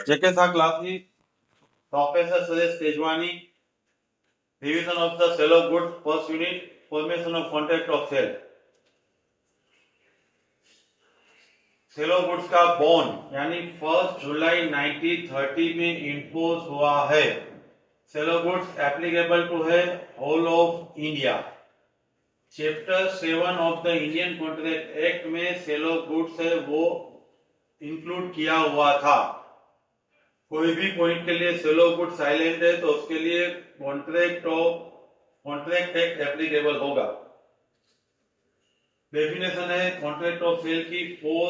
जेके सा class Professor Suresh Tejwani, revision of the sale of goods, first unit, formation of contract of sale. Sale of goods का bond यानी 1 जुलाई 1930 में impose हुआ है। Sale of goods applicable to है whole of India. Chapter 7 of the Indian contract act में sale of goods है वो इंक्लूड किया हुआ था। कोई भी पॉइंट के लिए सेल ऑफ गुड्स साइलेंट है तो उसके लिए कॉन्ट्रैक्ट एक्ट एप्लीकेबल होगा। डेफिनेशन है कॉन्ट्रैक्ट ऑफ सेल की 4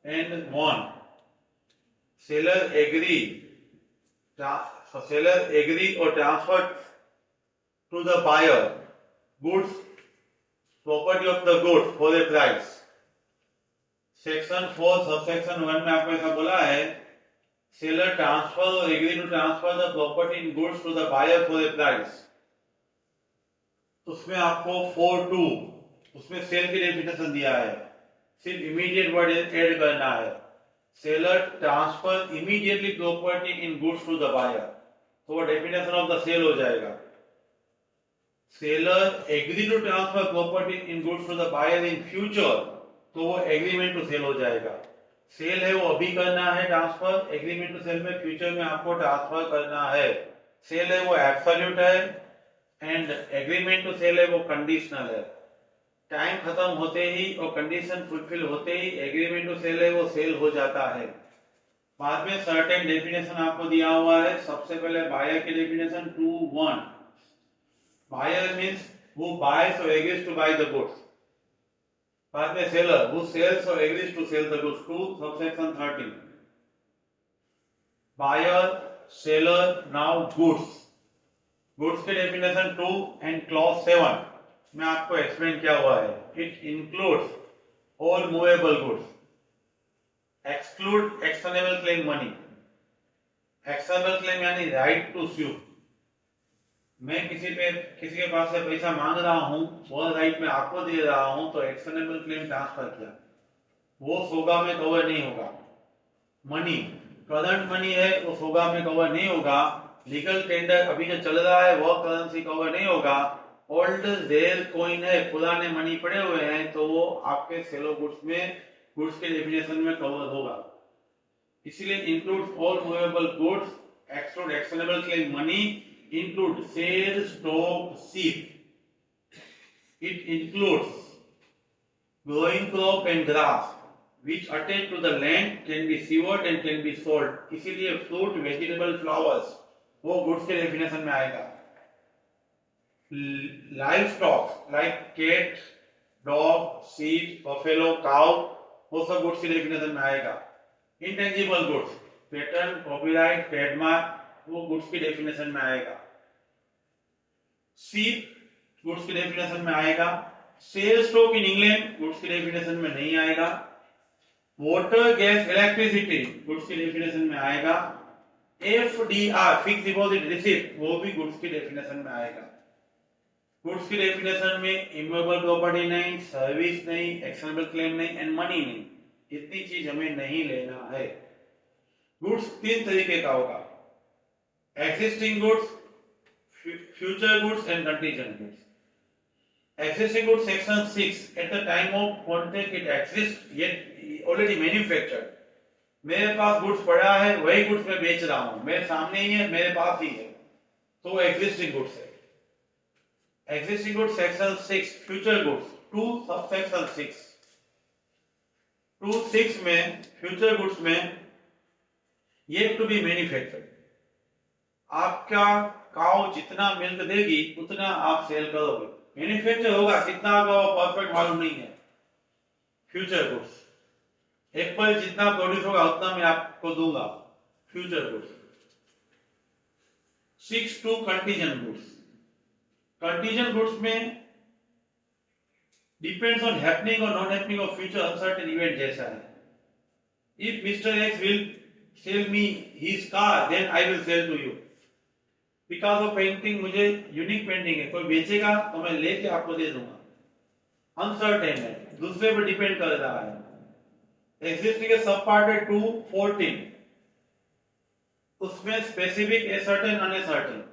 and 1। सेलर एग्री और transfer to the buyer goods property of the goods for a price. Section 4 subsection 1 में आपको ऐसा बोला है सेलर ट्रांसफर और agree to transfer the property in goods to the buyer for a price. उसमें आपको 4(2) उसमें सेल की डेफिनेशन दिया है, सिर्फ इमीडिएट वर्ड ऐड करना है। Seller transfer immediately property in goods to the buyer, तो वो डेफिनेशन ऑफ द सेल हो जाएगा। Seller agree to transfer property in goods to the buyer in future, तो वो एग्रीमेंट टू सेल हो जाएगा। सेल है वो अभी करना है ट्रांसफर, एग्रीमेंट टू सेल में फ्यूचर में आपको ट्रांसफर करना है। सेल है वो एब्सोल्यूट है एंड एग्रीमेंट टू सेल है वो कंडीशनल है। टाइम खत्म होते ही और कंडीशन फुलफिल होते ही एग्रीमेंट टू सेल है वो सेल हो जाता है। बाद में सर्टेन डेफिनेशन आपको दिया हुआ है। सबसे पहले बायर की definition 2(1). Buyer means who buys or agrees to buy the goods। बाद में seller who sells or agrees to sell the goods। 2 subsection 13। Buyer seller now goods की डेफिनेशन 2 एंड क्लॉज 7 में आपको एक्सप्लेन किया हुआ है। It includes all movable goods, exclude actionable claim money. Actionable claim यानी right to sue. मैं किसी के पास से पैसा मांग रहा हूं, वो राइट में आपको दे रहा हूं, तो एक्शनेबल क्लेम ट्रांसफर किया, वो सोगा में कवर नहीं होगा। मनी करंट मनी है वो सोगा में कवर नहीं होगा। लीगल टेंडर अभी जो चल रहा है वो करेंसी कवर नहीं होगा। ओल्ड रेयर कॉइन है, पुराने मनी पड़े हुए हैं, तो वो आपके सेल ऑफ गुड्स में गुड्स के डेफिनेशन में कवर होगा। इसलिए include all movable goods, exclude actionable claim money, include sale stock seep. It includes growing crop and grass which attach to the land, can be severed and can be sold। इसीलिए fruit, vegetable, flowers वो goods के definition में आएगा। Livestock like cat, dog, sheep, buffalo, cow वो सब goods की definition में आएगा। Intangible goods, patent, copyright, trademark वो गुड्स की डेफिनेशन में आएगा। शीप गुड्स की डेफिनेशन में आएगा। Sale stock in England goods की डेफिनेशन में नहीं आएगा। वाटर, गैस, इलेक्ट्रिसिटी गुड्स की डेफिनेशन में आएगा। एफडीआर फिक्स डिपॉजिट रिसिप्ट वो भी गुड्स की डेफिनेशन में आएगा। गुड्स की डेफिनेशन में इमूवेबल प्रॉपर्टी नहीं, सर्विस नहीं, एक्शनेबल क्लेम नहीं एंड मनी नहीं, इतनी चीज हमें नहीं लेना है। गुड्स 3 तरीके का होगा, existing goods, future goods and contingent goods. Existing goods section 6 at the time of contract it exists yet already manufactured। मेरे पास गुड्स पड़ा है, वही गुड्स मैं बेच रहा हूं, मेरे सामने ही है, मेरे पास ही है, तो एग्जिस्टिंग गुड्स है। Existing goods section 6 future goods 2 subsection 6। 2(6) में फ्यूचर गुड्स में ये टू बी मैन्युफैक्चर्ड। आपका काउ जितना मिल्क देगी उतना आप सेल करोगे। मैन्युफैक्चर होगा कितना होगा वो परफेक्ट मालूम नहीं है। फ्यूचर गुड्स एप्पल जितना प्रोड्यूस होगा उतना मैं आपको दूंगा। Future goods. 6(2) contingent goods. Contingent goods में डिपेंड्स ऑन हैपनिंग और non happening of future uncertain event जैसा है। If mister X will sell me his car then I will sell to you. Because of painting मुझे unique painting है, कोई बेचेगा तो मैं लेके आपको दे दूंगा। अनसर्टेन है, दूसरे पर डिपेंड कर रहा है। एग्जिस्टिंग के सब पार्ट है 2(14). उसमें स्पेसिफिक एसर्टेन अनएसर्टेन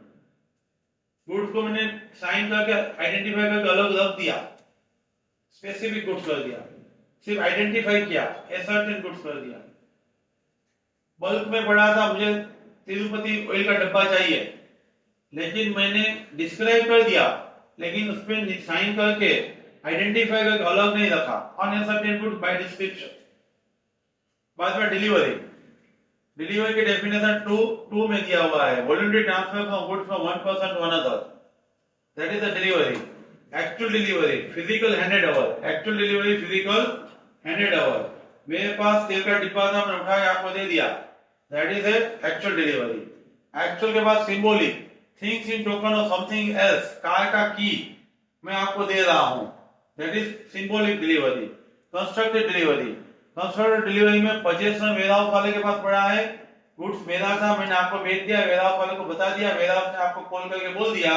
गुड्स को मैंने साइन करके आइडेंटिफाई करके अलग रख दिया, स्पेसिफिक गुड्स कर दिया, सिर्फ आइडेंटिफाई किया, एसर्टेन गुड्स कर दिया। बल्क में पड़ा था, मुझे तिरुपति ऑयल का डब्बा चाहिए, लेकिन मैंने डिस्क्राइब कर दिया, लेकिन उसमें साइन करके आइडेंटिफाई करके अलग नहीं रखा, अनएसर्टेन गुड्स बाय डिस्क्रिप्शन। बाद में डिलीवरी की डेफिनेशन टू में दिया हुआ है, voluntary transfer from goods from one person to another, that is the delivery. Actual delivery physical handed over, actual delivery physical handed over. मेरे पास तेल का डिब्बा था, मैंने उठा के आपको दे दिया, that is actual delivery. Actual के बाद symbolic, things in token of something else, car का की मैं आपको दे रहा हूं, that is symbolic delivery. Constructed delivery, constructed delivery में पोजीशन वेयरहाउस वाले के पास पड़ा है, गुड्स मेरा था, मैंने आपको भेज दिया, वेयरहाउस वाले को बता दिया, वेयरहाउस ने आपको कॉल करके बोल दिया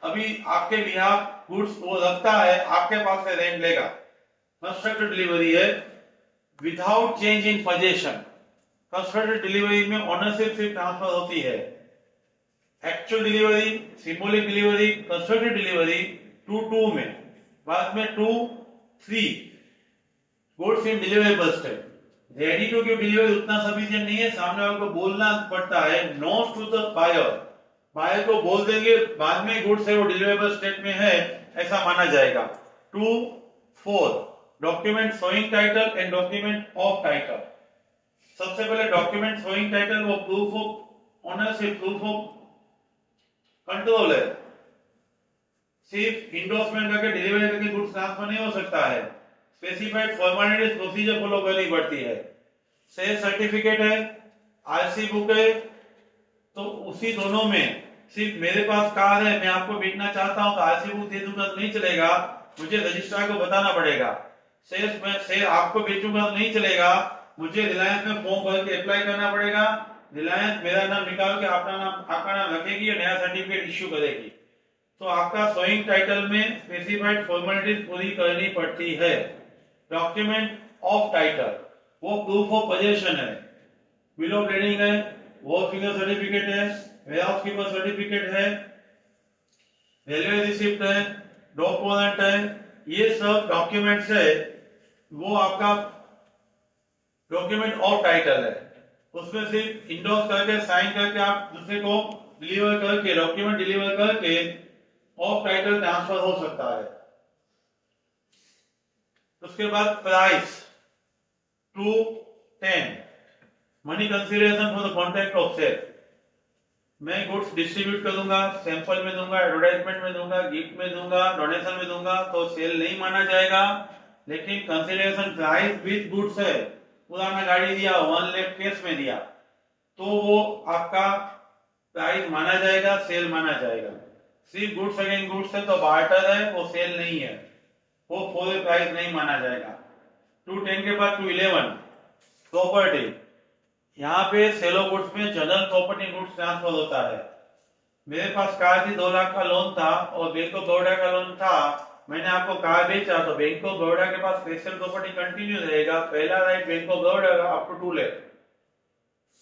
अभी आपके बिहाफ गुड्स वो रखता है, आपके पास से रेंट लेगा। कंस्ट्रक्टेड डिलीवरी है without change in position. Constructed delivery में ओनरशिप सिर्फ ट्रांसफर होती है। Actual delivery, symbolic delivery, constructed delivery 2 में, बाद में 2-3 goods in deliverable state. Ready to give delivery उतना सफिशिएंट नहीं है, सामने वाले को बोलना पड़ता है no to the buyer, buyer को बोल देंगे बाद में गुड्स है वो डिलीवरेबल स्टेट में है, ऐसा माना जाएगा। 2-4 document showing title and document of title. सबसे पहले डॉक्यूमेंट शोइंग टाइटल वो proof of ownership, proof of control है, सिर्फ इंडोर्समेंट करके डिलीवरी करके गुड्स ट्रांसफर नहीं हो सकता है, स्पेसिफाइड फॉर्मेलिटीज प्रोसीजर फॉलो करनी पड़ती है। सेल सर्टिफिकेट है, आरसी बुक है, तो उसी दोनों में सिर्फ मेरे पास कार है, मैं आपको बेचना चाहता हूं तो आरसी बुक दे दूंगा तो नहीं चलेगा, मुझे रजिस्ट्रार को बताना पड़ेगा। सेल्स में सेल आपको बेचूंगा तो नहीं चलेगा, मुझे रिलायंस में फॉर्म भर के अप्लाई करना पड़ेगा, रिलायंस मेरा नाम निकाल के आपका नाम रखेगी और नया सर्टिफिकेट इश्यू करेगी। तो आपका शोइंग टाइटल में स्पेसिफाइड फॉर्मेलिटीज पूरी करनी पड़ती है। डॉक्यूमेंट ऑफ टाइटल वो प्रूफ ऑफ पोजीशन है, बिल ऑफ ट्रेडिंग है, वो फिगर सर्टिफिकेट है, वेयरहाउस कीपर सर्टिफिकेट है, रेलवे रिसिप्ट है, डॉक वारंट है, ये सब डॉक्यूमेंट्स है, वो आपका डॉक्यूमेंट ऑफ टाइटल है। उसमें सिर्फ इंडोर्स करके साइन करके आप दूसरे को डिलीवर करके डॉक्यूमेंट डिलीवर करके ऑफ टाइटल ट्रांसफर हो सकता है। उसके बाद price 2-10 money consideration for the contract of sale. मैं गुड्स डिस्ट्रीब्यूट करूंगा, सैंपल में दूंगा, एडवर्टाइजमेंट में दूंगा, गिफ्ट में दूंगा, डोनेशन में दूंगा तो सेल नहीं माना जाएगा। लेकिन कंसीडरेशन प्राइस विद गुड्स है, पुराना गाड़ी दिया 1 लाख कैश में दिया तो वो आपका प्राइस माना जाएगा, सेल माना जाएगा। सिर्फ गुड्स अगेंस्ट गुड्स है तो बार्टर है, वो सेल नहीं है, वो फुल प्राइस नहीं माना जाएगा। 2-10 के बाद 2-11 प्रॉपर्टी, यहाँ पे सेल ऑफ गुड्स में जनरल प्रॉपर्टी गुड्स ट्रांसफर होता है। मेरे पास कार थी, 2 लाख का लोन था और बैंक ऑफ बड़ौदा का लोन था, मैंने आपको कार बेचा तो बैंक ऑफ बड़ौदा के पास स्पेशल प्रॉपर्टी कंटिन्यू रहेगा, पहला राइट बैंक ऑफ बड़ौदा का up to 2 lakh.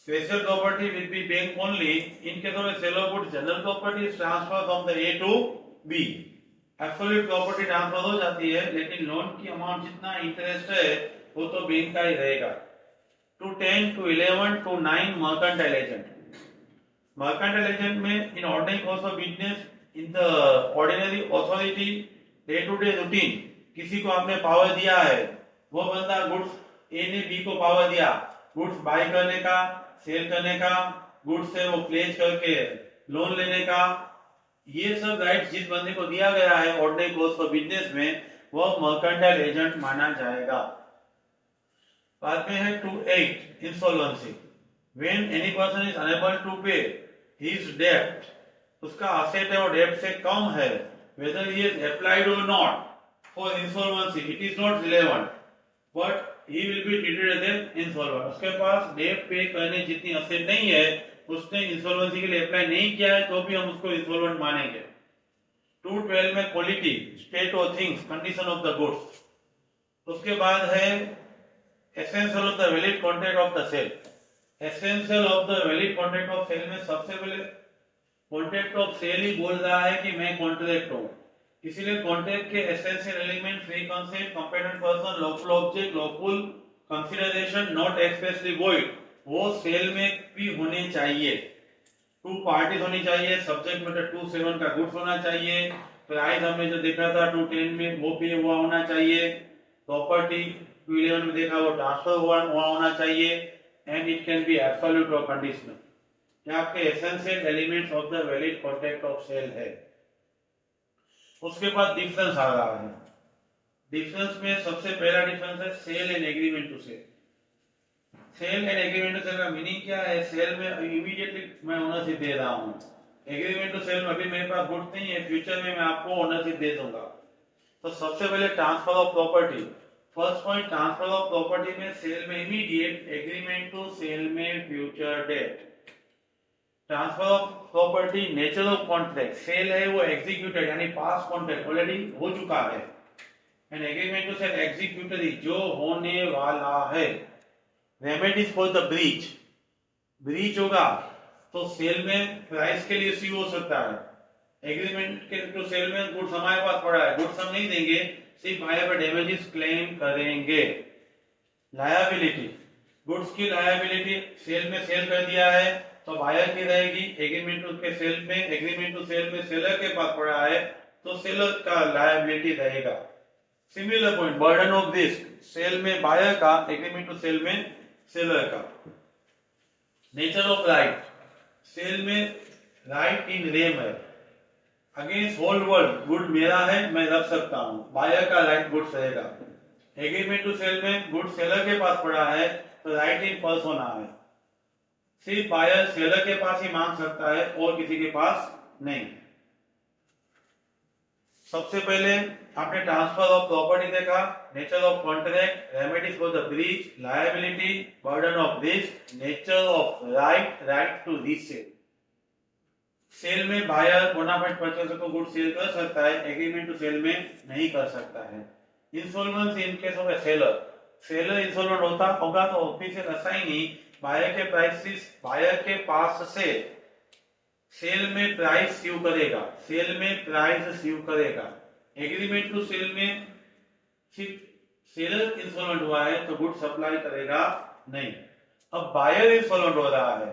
Special property will be bank only in case of sale of goods general property is transfer from the A to B. Absolute property transfer हो जाती है, लेकिन loan की amount जितना interest है वो तो बैंक का ही रहेगा। 2-10, 2-11, 2-9 मर्केंटाइल एजेंट। मर्केंटाइल एजेंट में in ordinary course of business in the ordinary authority day to day routine, किसी को आपने पावर दिया है, वो बंदा गुड्स ए ने बी को पावर दिया गुड्स बाय करने का, सेल करने का, गुड्स से वो प्लेस करके लोन लेने का, ये सब राइट जिस बंदे को दिया गया है ऑर्डिनरी कोर्स ऑफ बिजनेस में, वो मर्केंटाइल एजेंट माना जाएगा। बाद में है 2-8 insolvency. When any person is unable to pay his डेब्ट, उसका असेट है वो डेब्ट से कम है, whether he is applied or not for insolvency, it is not relevant, but he will be treated as an insolvent। उसके पास डेब्ट पे करने जितनी असेट नहीं है, उसने इंसॉल्वेंसी के लिए अप्लाई नहीं किया है तो भी हम उसको इंसॉल्वेंट मानेंगे। 2-12 में quality, state of things, condition of the goods. उसके बाद है essential of the valid contract of the sale. Essential of the valid contract of sale में सबसे पहले कॉन्ट्रैक्ट ऑफ सेल ही बोल रहा है कि मैं कॉन्ट्रैक्ट हूं, इसीलिए कॉन्ट्रैक्ट के essential element free consent, competent person, lawful object, lawful consideration, not expressly void, वो सेल में भी होने चाहिए। टू पार्टीज होनी चाहिए, सब्जेक्ट मैटर 2.7 का गुड्स होना चाहिए, प्राइस हमने जो देखा था 2.10 में वो भी हुआ होना चाहिए, प्रॉपर्टी 2.11 में देखा वो ट्रांसफर हुआ होना चाहिए, and it can be absolute और कंडीशनल। ये आपके essential elements of the valid contract of sale है। उसके बाद डिफरेंस आ रहा है। डिफरेंस में सबसे पहला डिफरेंस है sale and agreement to sale. Sale and agreement to sale का मीनिंग क्या है? सेल में इमीडिएटली मैं ओनरशिप दे रहा हूं, एग्रीमेंट टू सेल में अभी मेरे पास गुड्स नहीं है, फ्यूचर में मैं आपको ओनरशिप दे दूंगा। तो सबसे पहले transfer of property, first point transfer of property में सेल में इमीडिएट, एग्रीमेंट टू सेल में future date. Transfer of property nature of contract, sale है वो एग्जीक्यूटेड यानी पास कॉन्ट्रैक्ट ऑलरेडी हो चुका है, and agreement to sale executory जो होने वाला है। Remedies for the breach, breach होगा तो सेल में प्राइस के लिए इश्यू हो सकता है, एग्रीमेंट के टू सेल में गुड्स हमारे पास पड़ा है, गुड्स हम नहीं देंगे, सिर्फ बायर पर डैमेजेस क्लेम करेंगे। लायबिलिटी, गुड्स की लायबिलिटी सेल में सेल कर दिया है तो बायर की रहेगी, एग्रीमेंट टू के सेल में, एग्रीमेंट टू सेल में सेलर के पास पड़ा है तो सेलर का लायबिलिटी रहेगा। Similar point burden of risk, sale में बायर का, एग्रीमेंट टू सेल में सेलर का। नेचर ऑफ राइट, सेल में राइट इन रेम है, अगेंस्ट होल वर्ल्ड गुड मेरा है मैं रख सकता हूं, बायर का राइट गुड्स रहेगा। एग्रीमेंट टू सेल में गुड सेलर के पास पड़ा है तो राइट इन पर्स होना है, सिर्फ बायर सेलर के पास ही मांग सकता है और किसी के पास नहीं। सबसे पहले आपने ट्रांसफर ऑफ प्रॉपर्टी देखा, nature of contract, remedies for the breach, liability, burden of risk, nature of right, right to resale. Sale में बायर बोनाफाइड परचेजर को गुड सेल कर सकता है, एग्रीमेंट टू सेल में नहीं कर सकता है। Insolvency in case of A seller, seller insolvent होगा तो ऑफिशियल असाइनी बायर के प्राइसेस, बायर के पास से सेल में प्राइस स्यू करेगा, सेल में प्राइस स्यू करेगा। एग्रीमेंट टू सेल में सिर्फ सेलर इंसॉल्वेंट हुआ है तो गुड सप्लाई करेगा नहीं। अब बायर इंसॉल्वेंट हो रहा है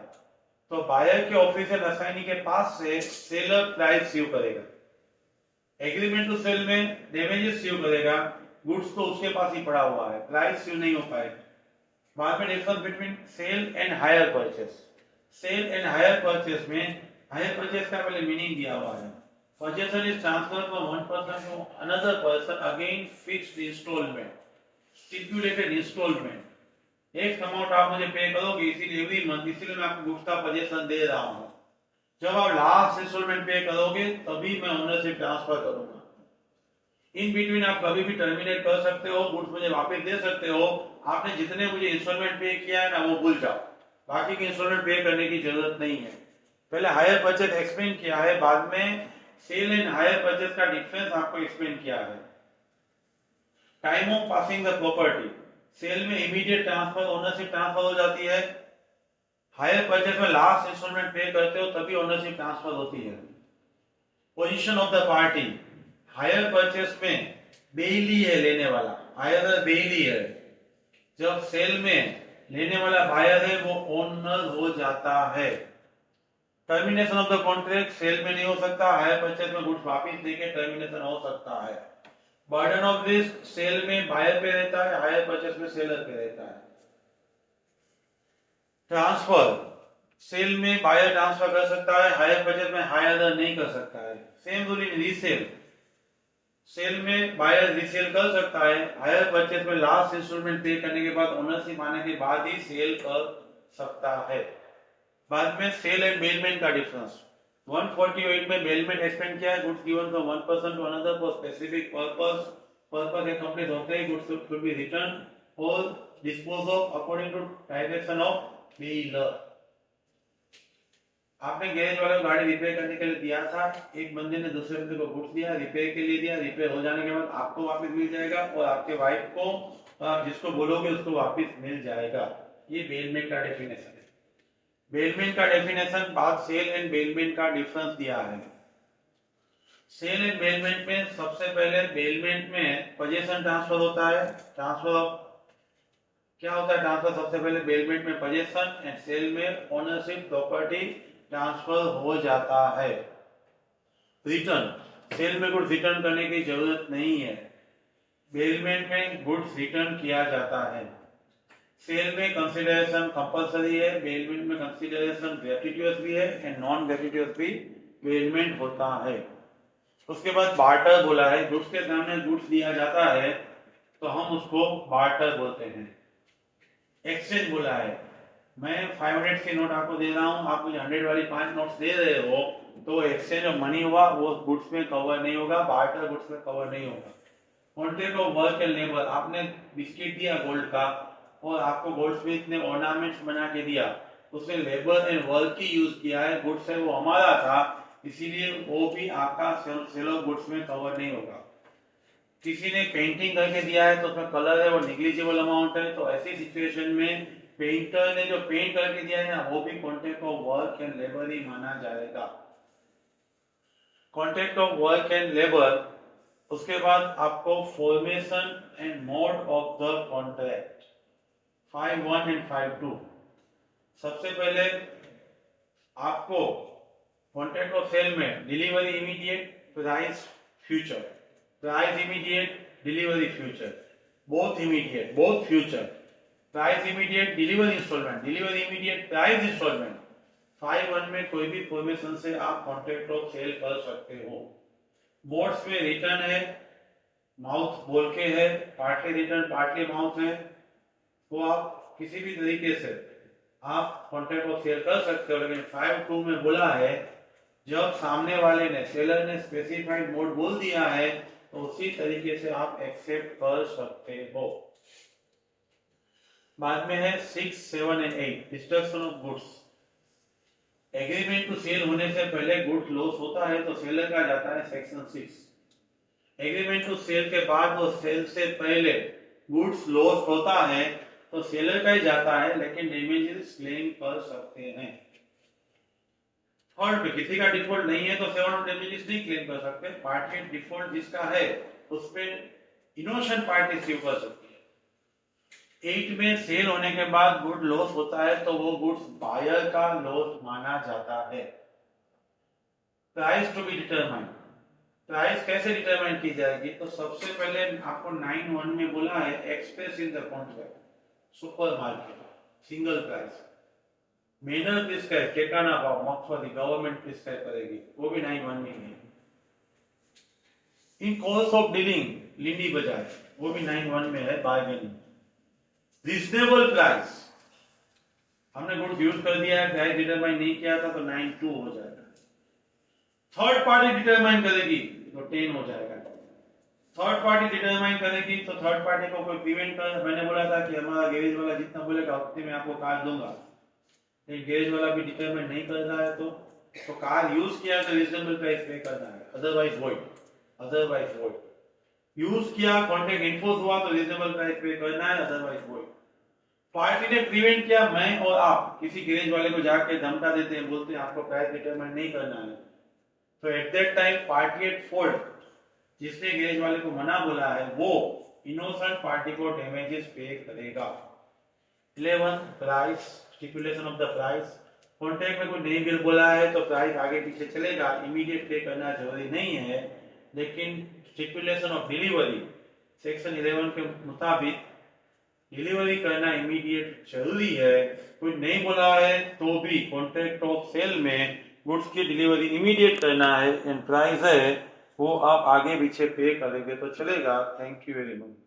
तो बायर के ऑफिशियल असाइनी के पास से सेलर प्राइस स्यू करेगा, एग्रीमेंट टू सेल में डैमेजेस स्यू करेगा, गुड्स तो उसके पास ही पड़ा हुआ है, प्राइस स्यू नहीं हो पाएगा। बाद में difference between sale and hire purchase, sale and hire purchase में हायर परचेस का पहले मीनिंग दिया हुआ है, purchaser is transfer from one person to another person again fixed installment, stipulated installment, एक अमाउंट आप मुझे पे करोगे इसीलिए एवरी मंथ, इसीलिए मैं आपको गुड्स का पोजीशन दे रहा हूं, जब आप लास्ट इंस्टॉलमेंट पे करोगे तभी मैं ओनरशिप ट्रांसफर करूंगा। इन बिटवीन आप कभी भी टर्मिनेट कर सकते हो, गुड्स मुझे वापस दे सकते हो, आपने जितने मुझे इंस्टॉलमेंट पे किया है ना वो भूल जाओ, बाकी के इंस्टॉलमेंट पे करने की जरूरत नहीं है। पहले हायर परचेज एक्सप्लेन किया है, बाद में सेल एंड हायर परचेज का डिफरेंस आपको एक्सप्लेन किया है। Time of passing the property, sale में इमीडिएट ट्रांसफर, ओनरशिप ट्रांसफर हो जाती है, हायर परचेज में लास्ट इंस्टॉलमेंट पे करते हो तभी ओनरशिप ट्रांसफर होती है। Position of the party, hire purchase में बेली है लेने वाला, हायर बेली है, जब सेल में लेने वाला बायर है वो ओनर हो जाता है। Termination of the contract, sale में नहीं हो सकता, हायर परचेज में गुड्स वापस देके टर्मिनेशन हो सकता है। बर्डन ऑफ रिस्क, सेल में बायर पे रहता है, हायर परचेज में सेलर पे रहता है। ट्रांसफर, सेल में बायर ट्रांसफर कर सकता है, हायर परचेज में हायर नहीं कर सकता है। Same rule in resale, sale में बायर रीसेल कर सकता है, हायर परचेज में लास्ट इंस्टॉलमेंट पे करने के बाद ओनरशिप आने के बाद ही सेल कर सकता है। बाद में सेल एंड बेलमेंट का डिफरेंस, 148 में बेलमेंट एक्सपेंड किया है, goods given from one person to another for specific purpose, purpose complete होते ही गुड्स शुड बी रिटर्न और dispose of according to direction of dealer. आपने गैरेज वाले को गाड़ी रिपेयर करने के लिए दिया था, एक बंदे ने दूसरे बंदे को गुड्स दिया, रिपेयर के लिए दिया, रिपेयर हो जाने के बाद आपको वापस मिल जाएगा और आपके वाइफ को, आप जिसको बोलोगे उसको वापस मिल जाएगा। ये बेलमेंट का डेफिनेशन है। बेलमैन का डेफिनेशन बाद सेल एंड बेलमैन का डिफरेंस दिया है। सेल एंड बेलमैन में सबसे पहले बेलमैन में पोजीशन ट्रांसफर होता है। ट्रांसफर क्या होता है? ट्रांसफर सबसे पहले बेलमैन में पोजीशन एंड सेल में ओनरशिप प्रॉपर्टी ट्रांसफर हो जाता है। रिटर्न, सेल में गुड्स रिटर्न करने की जरूरत नहीं है, बेलमैन में गुड्स रिटर्न किया जाता है। सेल में कंसीडरेशन कंपलसरी है, बेलमैन में कंसीडरेशन ग्रेट्यूटस भी है एंड नॉन ग्रेट्यूटस भी बेलमैन होता है। उसके बाद बार्टर बोला है, गुड्स के सामने गुड्स दिया जाता है तो हम उसको बार्टर बोलते हैं। एक्सचेंज बोला है, मैं 500 के नोट आपको दे रहा हूँ, आप मुझे 100 वाली 5 नोट्स दे रहे हो, तो एक्सचेंज ऑफ मनी हुआ, वो गुड्स में कवर नहीं होगा, बार्टर गुड्स में कवर नहीं होगा। Contract of work and labour, आपने बिस्किट दिया गोल्ड का और आपको गोल्ड स्मिथ ने ऑर्नामेंट्स बना के दिया, उसने लेबर एंड वर्क की यूज किया है, गुड्स है वो हमारा था, इसीलिए वो भी आपका सेल ऑफ गुड्स में कवर नहीं होगा। किसी ने पेंटिंग करके दिया है तो उसमें कलर है वो निग्लिजिबल अमाउंट है, तो ऐसी सिचुएशन में पेंटर ने जो पेंट करके दिया है ना, वो भी contract of work and labour ही माना जाएगा। Contract of work and labour, उसके बाद आपको formation and mode of the contract 5.1 and 5.2। सबसे पहले आपको कॉन्ट्रैक्ट ऑफ सेल में delivery immediate, price future, price immediate, delivery future, both immediate, both future, price immediate, delivery instalment, delivery immediate, price instalment. 5.1 में कोई भी फॉर्मेशन से आप contract of cell कर सकते हो। मोड्स में रिटर्न है, माउथ बोल के है, पार्टली रिटर्न पार्टली माउथ है, तो आप किसी भी तरीके से आप कॉन्ट्रैक्ट ऑफ सेल कर सकते हो। लेकिन 5.2 में बोला है जब सामने वाले ने, सेलर ने स्पेसिफाइड मोड बोल दिया है तो उसी तरीके से आप एक्सेप्ट कर सकते हो। बाद में है 6, 7 and 8 destruction of goods. Agreement to sale होने से पहले गुड्स लॉस होता है तो सेलर का जाता है सेक्शन 6। एग्रीमेंट टू सेल के बाद वो सेल से पहले गुड्स लॉस होता है तो सेलर का ही जाता है, लेकिन डैमेजेस क्लेम कर सकते हैं। थर्ड पे किसी का डिफॉल्ट नहीं है तो सेवन ऑफ डैमेजेस नहीं क्लेम कर सकते। पार्टी डिफॉल्ट जिसका है उस पे इनोसेंट पार्टी रिसीव कर सकती है। 8 में सेल होने के बाद गुड लॉस होता है तो वो गुड्स बायर का लॉस माना जाता है। Price to be determined, price कैसे डिटरमाइन की जाएगी? तो सबसे पहले आपको 9.1 में बोला है express in the contract, supermarket single price, manner prescribe ठेकाना भाव मगफली गवर्नमेंट प्रिस्क्राइब करेगी, वो भी 9.1 में है। इन कोर्स ऑफ डीलिंग लिंडी बजाय, वो भी 9.1 में है, बार्गेनिंग। रीजनेबल प्राइस, हमने गुड्स यूज कर दिया है, प्राइस डिटरमाइन नहीं किया था तो 9.2 हो जाएगा। थर्ड पार्टी डिटरमाइन करेगी तो 10 हो जाएगा। थर्ड पार्टी डिटरमाइन करेगी तो थर्ड पार्टी को कोई प्रिवेंट कर, मैंने बोला था कि हमारा गैरेज वाला जितना बोलेगा हफ्ते में आपको कार दूंगा, लेकिन गैरेज वाला भी डिटरमाइन नहीं कर रहा है तो कार यूज किया तो रीजनेबल प्राइस पे करना है, otherwise void, otherwise void. Use किया, कॉन्ट्रैक्ट इन्फोर्स हुआ तो रीजनेबल प्राइस पे करना है, अदरवाइज वॉइड। पार्टी ने प्रिवेंट किया, मैं और आप किसी गैरेज वाले को जाके धमका देते हैं, बोलते हैं आपको प्राइस डिटरमाइन नहीं करना है, तो at that time party at fault, जिसने गैरेज वाले को मना बोला है, वो इनोसेंट पार्टी को डैमेजेस पे करेगा। 11 price, stipulation of the price. Contract में कोई नई बिल बोला है तो प्राइस आगे पीछे चलेगा, इमीडिएट पे करना जरूरी नहीं है, लेकिन स्टिपुलेशन ऑफ डिलीवरी सेक्शन 11 के मुताबिक डिलीवरी करना इमीडिएट जरूरी है। कोई नहीं बोला है तो भी कॉन्ट्रैक्ट ऑफ सेल में गुड्स की डिलीवरी इमीडिएट करना है एंड प्राइस है वो आप आगे पीछे पे करेंगे तो चलेगा। Thank you very much.